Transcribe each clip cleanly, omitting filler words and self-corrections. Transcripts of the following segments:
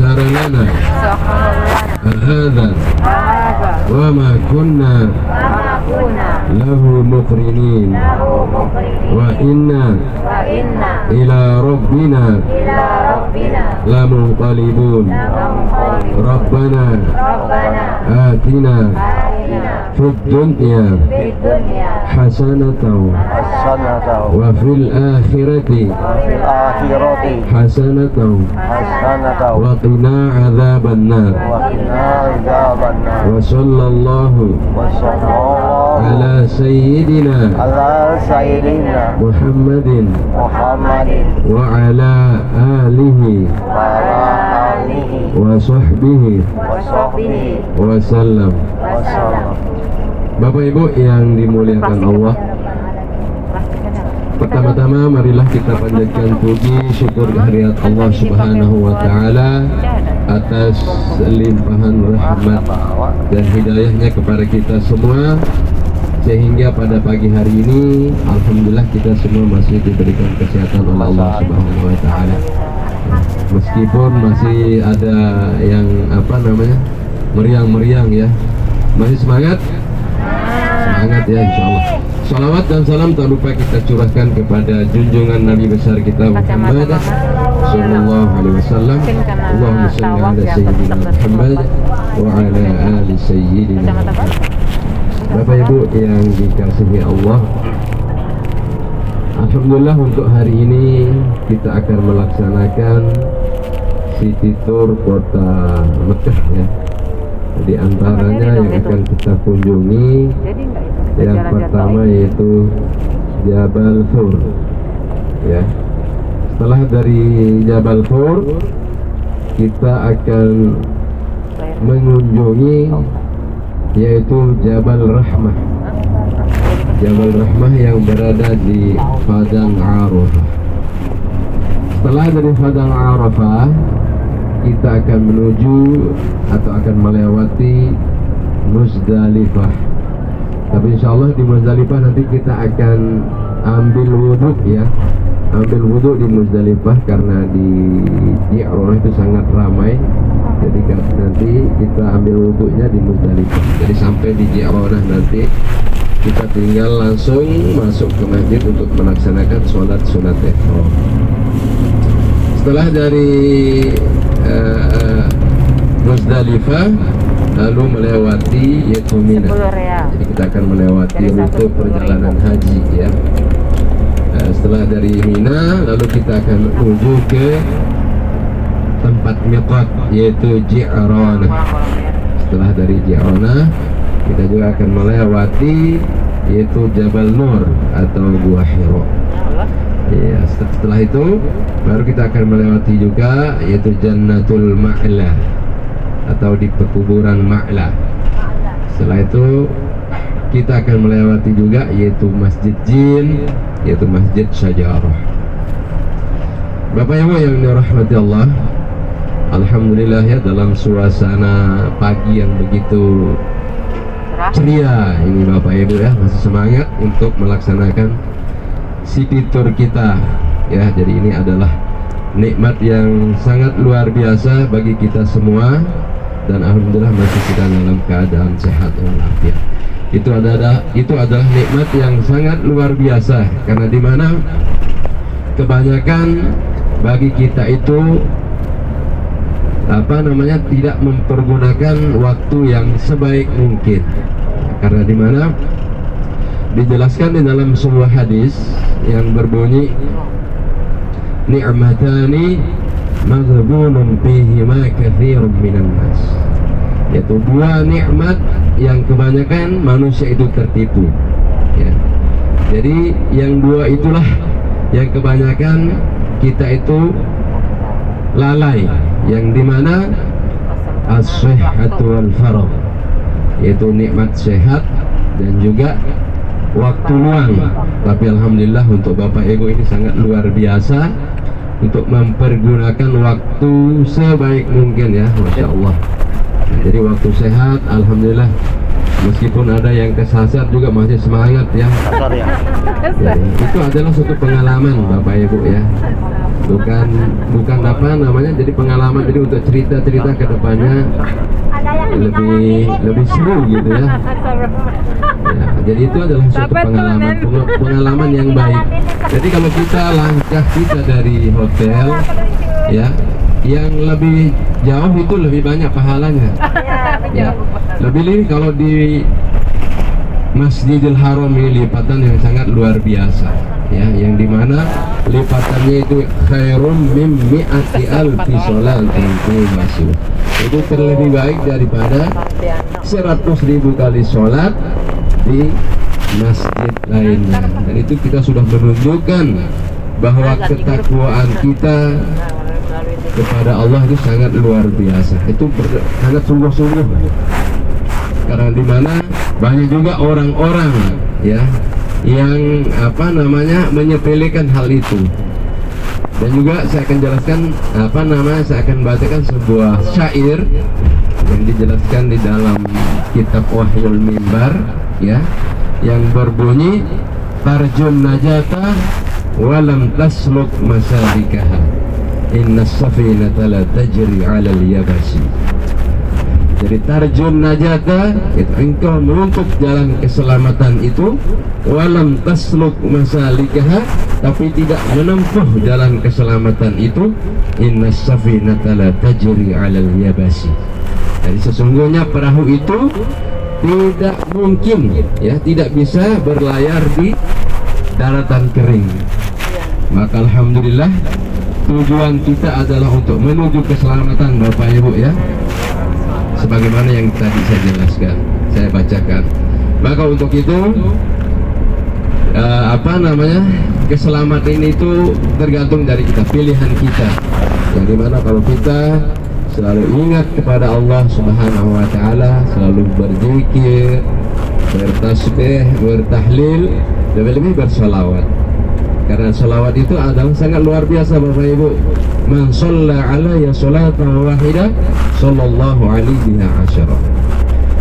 سخر لنا هذا وما كنا له مقرنين وإنا إلى ربنا لمنقلبون ربنا آتنا في الدنيا حسنة وفي الآخرة حسنة وقنا عذاب النار وصلى الله على سيدنا محمد وعلى آله وصحبه wasallam. Bapak Ibu yang dimuliakan Allah, pertama-tama marilah kita panjatkan puji syukur kehadirat Allah Subhanahu wa taala atas limpahan rahmat dan hidayahnya kepada kita semua, sehingga pada pagi hari ini alhamdulillah kita semua masih diberikan kesehatan oleh Allah Subhanahu wa taala. Meskipun masih ada yang meriang-meriang ya, masih semangat ya insyaallah. Salawat dan salam tak lupa kita curahkan kepada junjungan Nabi besar kita Muhammad sallallahu alaihi wasallam. Allahumma shalli ala sayyidina Muhammad wa ala ali sayyidina Muhammad. Bapak Ibu yang dikasihi Allah, alhamdulillah untuk hari ini kita akan melaksanakan City Tour kota Mekah ya. Di antaranya yang akan kita kunjungi yang pertama yaitu Jabal Thur ya. Setelah dari Jabal Thur kita akan mengunjungi yaitu Jabal Rahmah. Jabal Rahmah yang berada di Padang Arafah. Setelah dari Padang Arafah kita akan menuju atau akan melewati Muzdalifah. Tapi insyaallah di Muzdalifah nanti kita akan ambil wudhu ya, ambil wudhu di Muzdalifah karena di Ji'rah itu sangat ramai. Jadi nanti kita ambil wudhunya di Muzdalifah. Jadi sampai di Ji'rah nanti kita tinggal langsung masuk ke masjid untuk melaksanakan sholat sunat ihram. Setelah dari Muzdalifah lalu melewati yaitu Mina. Jadi kita akan melewati rute perjalanan haji ya. Setelah dari Mina lalu kita akan menuju ke tempat miqat yaitu Ji'rana. Setelah dari Ji'rana kita juga akan melewati yaitu Jabal Nur atau Gua Hira. Ya, setelah itu baru kita akan melewati juga yaitu Jannatul Ma'la atau di pekuburan Ma'la. Setelah itu kita akan melewati juga yaitu Masjid Jin, yaitu Masjid Syajarah. Bapak Ibu yang dirahmati Allah, alhamdulillah ya, dalam suasana pagi yang begitu ceria ini Bapak Ibu ya, masih semangat untuk melaksanakan City Tour kita ya. Jadi ini adalah nikmat yang sangat luar biasa bagi kita semua, dan alhamdulillah masih kita dalam keadaan sehat dan walafiat. Itu adalah nikmat yang sangat luar biasa, karena di mana kebanyakan bagi kita itu tidak mempergunakan waktu yang sebaik mungkin, karena di mana dijelaskan di dalam sebuah hadis yang berbunyi ni'matani maghbunun fihima katsirun minan nas, yaitu dua nikmat yang kebanyakan manusia itu tertipu ya. Jadi yang dua itulah yang kebanyakan kita itu lalai, yang dimana as-sihhatu wal faragh, yaitu nikmat sehat dan juga waktu luang. Tapi alhamdulillah untuk Bapak Ibu ini sangat luar biasa untuk mempergunakan waktu sebaik mungkin ya, Masya Allah. Nah, jadi waktu sehat alhamdulillah Meskipun ada yang kesasar juga masih semangat ya. Ya, itu adalah suatu pengalaman Bapak Ibu ya. Bukan apa namanya, jadi pengalaman, jadi untuk cerita-cerita ke depannya lebih seru gitu ya. Ya, jadi itu adalah suatu pengalaman yang baik. Jadi kalau langkah kita dari hotel ya, yang lebih jauh itu lebih banyak pahalanya. Ya, lebih kalau di Masjidil Haram ini lipatan yang sangat luar biasa ya, yang dimana lipatannya itu khairum mim mi'ati alfi sholatin fi masjid. Itu terlebih baik daripada 100.000 kali sholat di masjid lainnya. Dan itu kita sudah menunjukkan bahwa ketakwaan kita kepada Allah itu sangat luar biasa. Itu sangat sungguh-sungguh. Karena di mana banyak juga orang-orang ya yang menyepelekan hal itu. Dan juga saya akan jelaskan saya akan bacakan sebuah syair yang dijelaskan di dalam kitab Wahyul Mimbar ya, yang berbunyi tarjun najata walam tasluk masalikaha inna safinata la tajri 'alal yabasi. Jadi tarjun najata itu engkau menuntut jalan keselamatan itu, walam tasluk masalikaha, tapi tidak menempuh jalan keselamatan itu, inna safinata la tajri 'alal yabasi. Jadi sesungguhnya perahu itu tidak mungkin ya, tidak bisa berlayar di daratan kering. Maka alhamdulillah tujuan kita adalah untuk menuju keselamatan Bapak Ibu ya, sebagaimana yang tadi saya jelaskan, saya bacakan. Maka untuk itu keselamatan ini itu tergantung dari kita, pilihan kita. Yang dimana kalau kita selalu ingat kepada Allah Subhanahu wa Ta'ala, selalu berzikir, bertasbih, bertahlil, lebih-lebih bersalawat. Karena salawat itu adalah sangat luar biasa Bapak Ibu. Man shalla alaiya sholatan wahidah sallallahu alaihi asyara.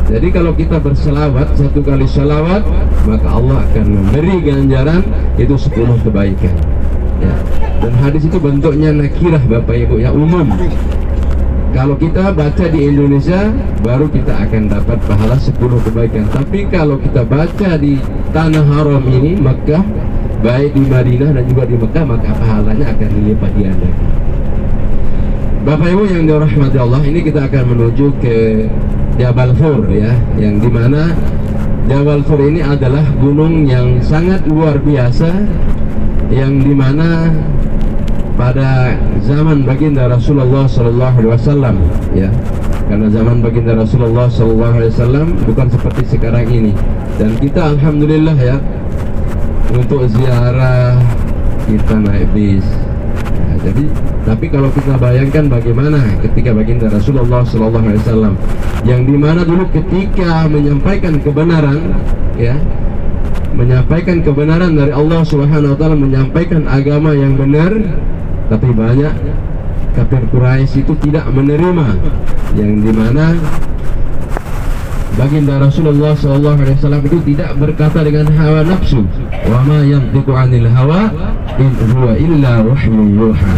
Jadi kalau kita berselawat, satu kali salawat, maka Allah akan memberi ganjaran itu 10 kebaikan ya. Dan hadis itu bentuknya nakirah Bapak Ibu ya, umum. Kalau kita baca di Indonesia baru kita akan dapat pahala 10 kebaikan. Tapi kalau kita baca di tanah haram ini, Makkah, baik di Madinah dan juga di Mekah, maka pahalanya akan dilipat ganda. Bapak Ibu yang dirahmati Allah, ini kita akan menuju ke Jabal Fur ya, yang dimana Jabal Fur ini adalah gunung yang sangat luar biasa, yang dimana pada zaman baginda Rasulullah SAW ya, karena zaman baginda Rasulullah SAW bukan seperti sekarang ini. Dan kita alhamdulillah ya, untuk ziarah kita naik bis ya, jadi tapi kalau kita bayangkan bagaimana ketika baginda Rasulullah SAW, yang dimana dulu ketika menyampaikan kebenaran ya, menyampaikan kebenaran dari Allah Subhanahu wa Ta'ala, menyampaikan agama yang benar, tapi banyak kafir Quraisy itu tidak menerima, yang dimana baginda Rasulullah SAW itu tidak berkata dengan hawa nafsu, wa ma yantiqu 'anil hawa in huwa illa wahyun yuha.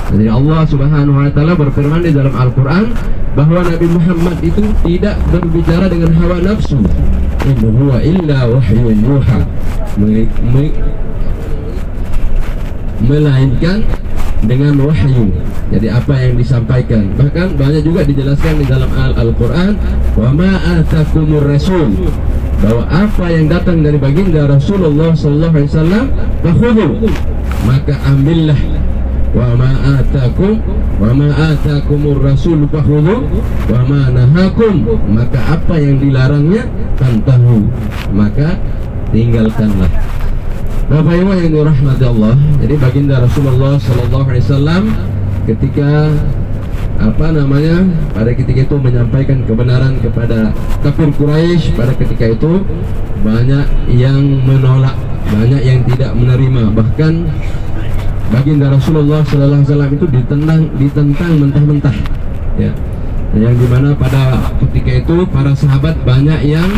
Jadi Allah Subhanahu wa Ta'ala berfirman di dalam Al-Qur'an bahwa Nabi Muhammad itu tidak berbicara dengan hawa nafsu, in huwa illa wahyun yuha, melainkan dengan wahyu. Jadi apa yang disampaikan, bahkan banyak juga dijelaskan di dalam Al-Qur'an, wa ma atakumur rasul, bahwa apa yang datang dari baginda Rasulullah SAW fakhudhu, maka ambillah. Wa ma atakumur rasul fakhudhu wa ma nahakum, maka apa yang dilarangnya fantahu, maka tinggalkanlah. Bapak Ibu yang dirahmati Allah, jadi baginda Rasulullah SAW ketika pada ketika itu menyampaikan kebenaran kepada kafir Quraisy, pada ketika itu banyak yang menolak, banyak yang tidak menerima. Bahkan baginda Rasulullah SAW itu ditentang mentah-mentah ya. yang dimana pada ketika itu para sahabat banyak yang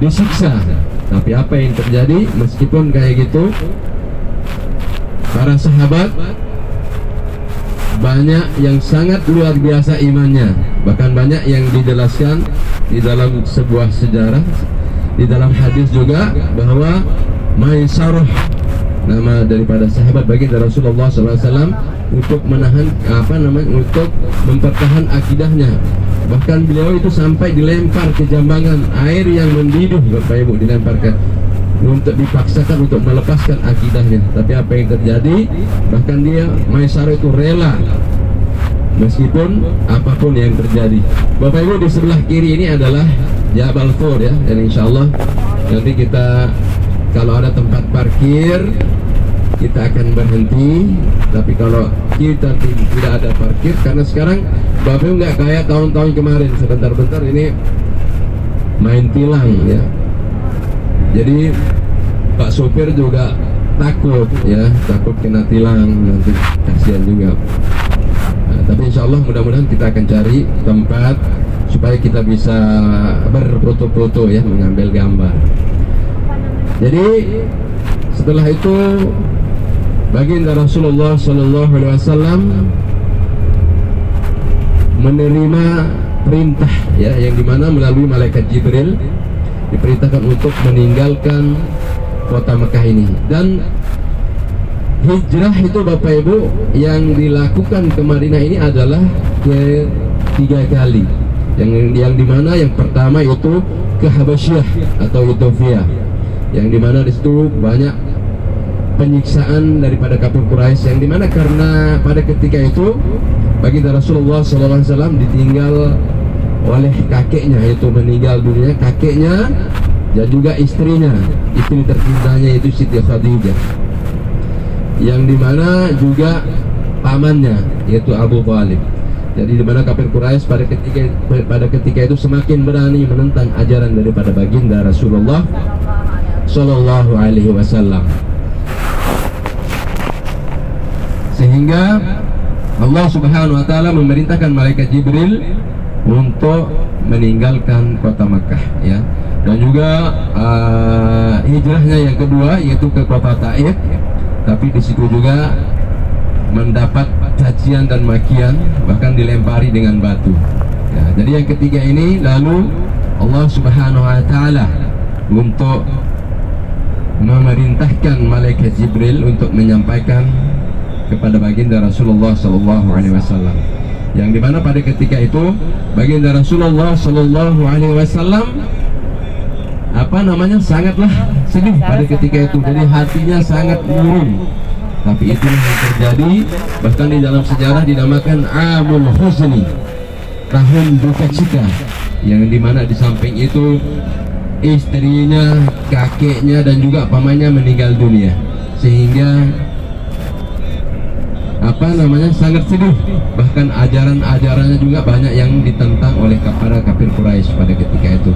disiksa. Tapi apa yang terjadi meskipun kayak gitu, para sahabat banyak yang sangat luar biasa imannya. Bahkan banyak yang dijelaskan di dalam sebuah sejarah, di dalam hadis juga, bahwa Maisarah, nama daripada sahabat baginda Rasulullah SAW, untuk menahan untuk mempertahan akidahnya. Bahkan beliau itu sampai dilempar ke jambangan air yang mendidih, Bapak Ibu, dilemparkan untuk dipaksakan untuk melepaskan akidahnya. Tapi apa yang terjadi, bahkan dia Maisarah itu rela meskipun apapun yang terjadi. Bapak Ibu, di sebelah kiri ini adalah Jabal Thur ya, dan insya Allah nanti kita kalau ada tempat parkir kita akan berhenti. Tapi kalau kita tidak ada parkir, karena sekarang Bapak Ibu nggak kayak tahun-tahun kemarin, sebentar-bentar ini main tilang ya. Jadi Pak sopir juga takut ya, takut kena tilang nanti, kasihan juga. Nah, tapi insya Allah mudah-mudahan kita akan cari tempat supaya kita bisa berfoto-foto ya, mengambil gambar. Jadi setelah itu baginda Rasulullah SAW menerima perintah ya, yang dimana melalui malaikat Jibril diperintahkan untuk meninggalkan kota Mekah ini. Dan hijrah itu Bapak Ibu yang dilakukan ke Madinah ini adalah ketiga kali. Yang dimana yang pertama itu ke Habasyah atau Ethiopia, yang dimana di situ banyak penyiksaan daripada kafir Quraisy, yang dimana karena pada ketika itu baginda Rasulullah SAW ditinggal oleh kakeknya, yaitu meninggal dunia kakeknya dan juga istrinya, istri tercintanya itu Siti Khadijah, yang dimana juga pamannya yaitu Abu Thalib. Jadi dimana kafir Quraisy pada ketika itu semakin berani menentang ajaran daripada baginda Rasulullah Sallallahu Alaihi Wasallam, sehingga Allah Subhanahu Wa Taala memerintahkan malaikat Jibril untuk meninggalkan kota Makkah ya. Dan juga hijrahnya yang kedua yaitu ke kota Taif, tapi di situ juga mendapat cacian dan makian, bahkan dilempari dengan batu ya. Jadi yang ketiga ini lalu Allah Subhanahu Wa Taala untuk memerintahkan malaikat Jibril untuk menyampaikan kepada baginda Rasulullah Sallallahu Alaihi Wasallam, yang dimana pada ketika itu baginda Rasulullah Sallallahu Alaihi Wasallam sangatlah sedih pada ketika itu. Jadi hatinya sangat murung. Tapi itulah yang terjadi. Bahkan di dalam sejarah dinamakan Amul Huzni, tahun duka cita, yang dimana di samping itu istrinya, kakeknya dan juga pamannya meninggal dunia, sehingga sangat sedih. Bahkan ajaran-ajarannya juga banyak yang ditentang oleh para kafir Quraisy pada ketika itu.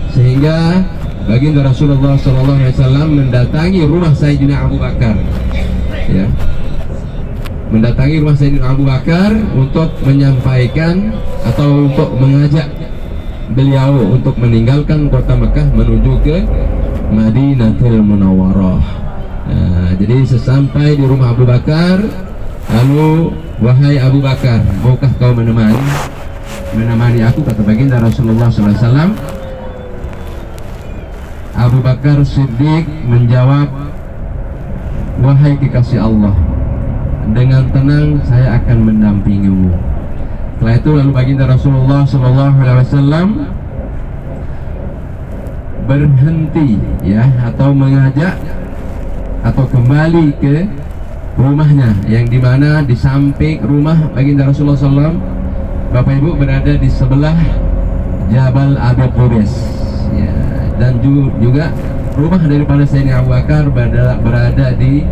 Sehingga baginda Rasulullah SAW mendatangi rumah Sayyidina Abu Bakar ya, mendatangi rumah Sayyidina Abu Bakar untuk menyampaikan atau untuk mengajak beliau untuk meninggalkan kota Mekah menuju ke Madinatul Munawwarah. Jadi sesampai di rumah Abu Bakar, lalu wahai Abu Bakar, maukah kau menemani aku, kata baginda Rasulullah SAW. Abu Bakar Siddiq menjawab, wahai kekasih Allah, dengan tenang saya akan mendampingimu. Setelah itu lalu baginda Rasulullah SAW berhenti ya, atau mengajak atau kembali ke rumahnya, yang dimana di samping rumah baginda Rasulullah SAW, Bapak Ibu, berada di sebelah Jabal Abi Qubais ya. Dan juga rumah daripada Sayyidina Abu Bakar berada di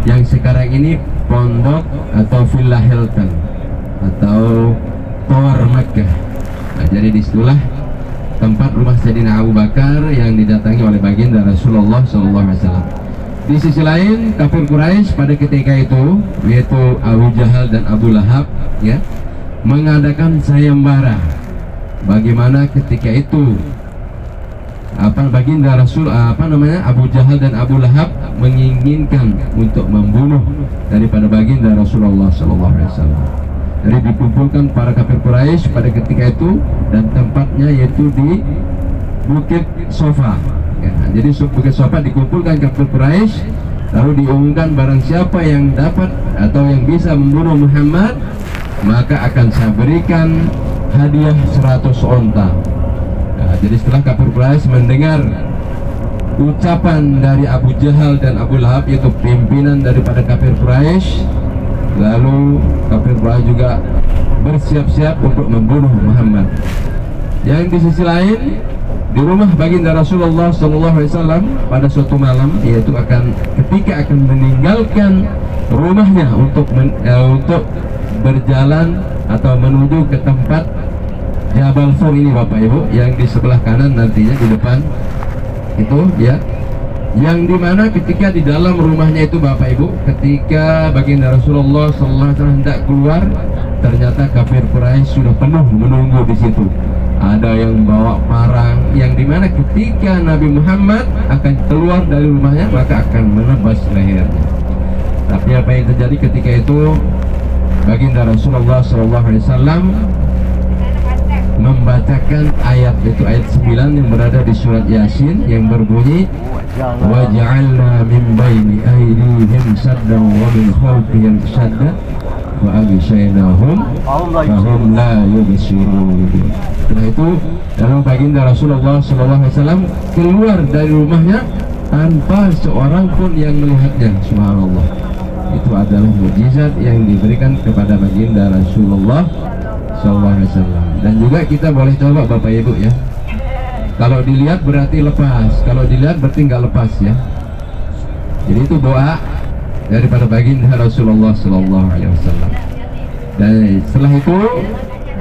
yang sekarang ini pondok atau Villa Hilton atau Tower Makkah. Jadi disitulah tempat rumah Sayyidina Abu Bakar yang didatangi oleh baginda Rasulullah SAW. Di sisi lain kafir Quraisy pada ketika itu, yaitu Abu Jahal dan Abu Lahab ya, mengadakan sayembara. Bagaimana ketika itu baginda Rasul Abu Jahal dan Abu Lahab menginginkan untuk membunuh daripada baginda Rasulullah SAW. Jadi dikumpulkan para kafir Quraisy pada ketika itu, dan tempatnya yaitu di Bukit Sofa. Ya, jadi Bukit Sofa dikumpulkan kafir Quraisy, lalu diumumkan barang siapa yang dapat atau yang bisa membunuh Muhammad, maka akan saya berikan hadiah 100 onta. Nah, jadi setelah kafir Quraisy mendengar ucapan dari Abu Jahal dan Abu Lahab, yaitu pimpinan daripada kafir Quraisy, lalu kafir Quraisy juga bersiap-siap untuk membunuh Muhammad. Yang di sisi lain, di rumah baginda Rasulullah SAW pada suatu malam, yaitu ketika akan meninggalkan rumahnya untuk berjalan atau menuju ke tempat Jabal Sur ini Bapak Ibu, yang di sebelah kanan nantinya di depan itu ya, yang dimana ketika di dalam rumahnya itu Bapak Ibu, ketika baginda Rasulullah SAW hendak keluar, ternyata kafir Quraisy sudah penuh menunggu di situ. Ada yang bawa parang, yang dimana ketika Nabi Muhammad akan keluar dari rumahnya maka akan menebas lehernya. Tapi apa yang terjadi ketika itu, baginda Rasulullah SAW membacakan ayat, yaitu ayat 9 yang berada di surat Yasin, yang berbunyi waja'alna min baini aydihim saddan wa min khalfihim saddan wa aghshaynahum fahum la yubsirun. Setelah itu, dalam baginda Rasulullah SAW keluar dari rumahnya tanpa seorang pun yang melihatnya. Subhanallah. Itu adalah mukjizat yang diberikan kepada baginda Rasulullah SAW. Dan juga kita boleh coba Bapak Ibu ya. Kalau dilihat berarti lepas, kalau dilihat berarti nggak lepas ya. Jadi itu doa daripada baginda Rasulullah SAW. Dan setelah itu,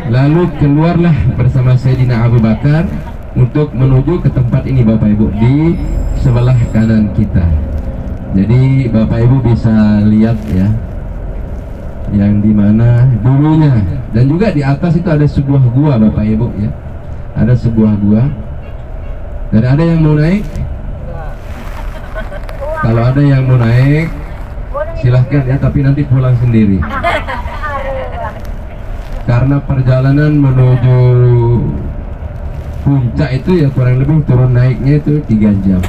lalu keluarlah bersama Sayyidina Abu Bakar untuk menuju ke tempat ini Bapak Ibu, di sebelah kanan kita. Jadi Bapak Ibu bisa lihat ya, yang dimana dulunya, dan juga di atas itu ada sebuah gua Bapak Ibu ya, ada sebuah gua. Dan ada yang mau naik? Kalau ada yang mau naik, silahkan ya, tapi nanti pulang sendiri. Karena perjalanan menuju puncak itu ya kurang lebih turun naiknya itu 3 jam.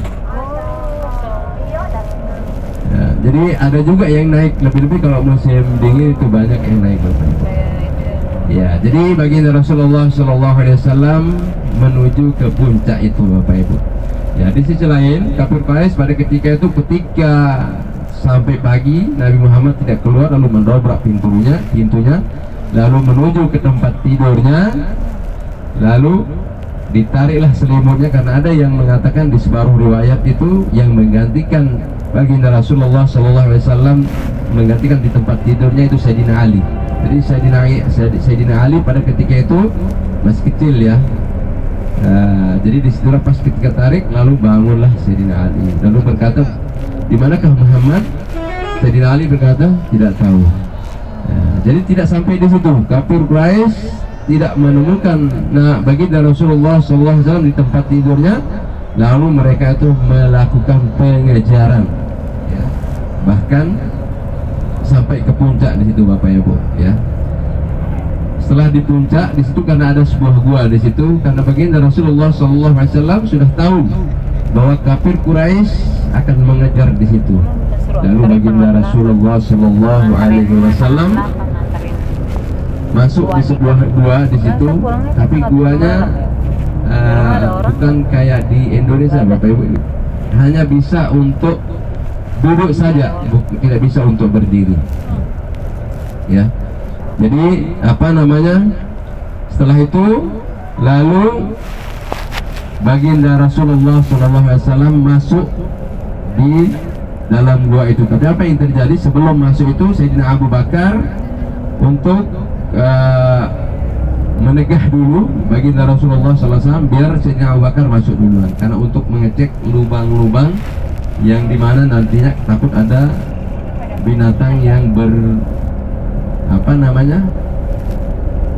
Ya, jadi ada juga yang naik lebih-lebih kalau musim dingin, itu banyak yang naik Bapak Ibu. Ya, jadi baginda Rasulullah SAW menuju ke puncak itu Bapak Ibu. Ya, di sisi lain kafir Quraisy pada ketika itu, ketika sampai pagi Nabi Muhammad tidak keluar, lalu mendobrak pintunya, lalu menuju ke tempat tidurnya, lalu ditariklah selimutnya, karena ada yang mengatakan di separuh riwayat itu yang menggantikan baginda Rasulullah SAW, menggantikan di tempat tidurnya itu Sayyidina Ali. Jadi Sayyidina Ali pada ketika itu masih kecil ya. Jadi disitulah pas ketika tarik, lalu bangunlah Sayyidina Ali, lalu berkata, di manakah Muhammad? Sayyidina Ali berkata, tidak tahu. Jadi tidak sampai di situ, kafir Quraisy tidak menemukan baginda Rasulullah SAW di tempat tidurnya, lalu mereka itu melakukan pengejaran ya. Bahkan sampai ke puncak di situ Bapak Ibu ya. Setelah di puncak di situ, karena ada sebuah gua di situ, karena baginda Rasulullah SAW sudah tahu bahwa kafir Quraisy akan mengejar di situ. Lalu baginda Rasulullah SAW masuk di sebuah gua di situ, tapi guanya bukan kayak di Indonesia Bapak Ibu, hanya bisa untuk duduk saja, tidak bisa untuk berdiri ya. Jadi setelah itu lalu baginda Rasulullah SAW masuk di dalam gua itu. Tapi apa yang terjadi sebelum masuk itu, Sayyidina Abu Bakar untuk menegah dulu baginda Rasulullah SAW, biar Sayyidina Abu Bakar masuk duluan, karena untuk mengecek lubang-lubang yang dimana nantinya takut ada binatang yang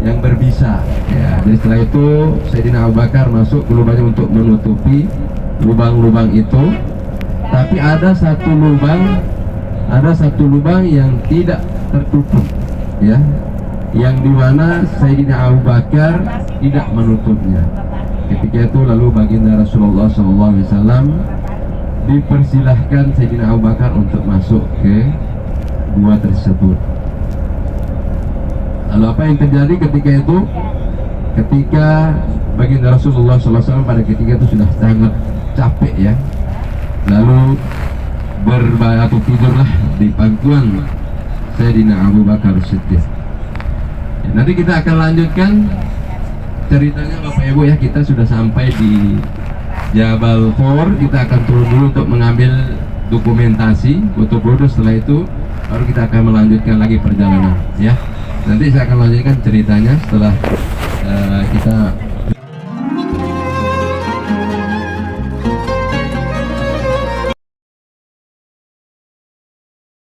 yang berbisa ya. Jadi setelah itu Sayyidina Abu Bakar masuk ke lubangnya untuk menutupi lubang-lubang itu. Tapi ada satu lubang yang tidak tertutup ya, yang dimana Sayyidina Abu Bakar tidak menutupnya. Ketika itu lalu baginda Rasulullah SAW dipersilahkan Sayyidina Abu Bakar untuk masuk ke gua tersebut. Lalu apa yang terjadi ketika itu? Ketika baginda Rasulullah SAW pada ketika itu sudah sangat capek ya, lalu atau tidurlah di pangkuan Sayyidina Abu Bakar Siddiq. Nanti kita akan lanjutkan ceritanya Bapak Ibu ya. Kita sudah sampai di Jabal Khor. Kita akan turun dulu untuk mengambil dokumentasi foto-foto. Setelah itu baru kita akan melanjutkan lagi perjalanan ya. Nanti saya akan lanjutkan ceritanya setelah kita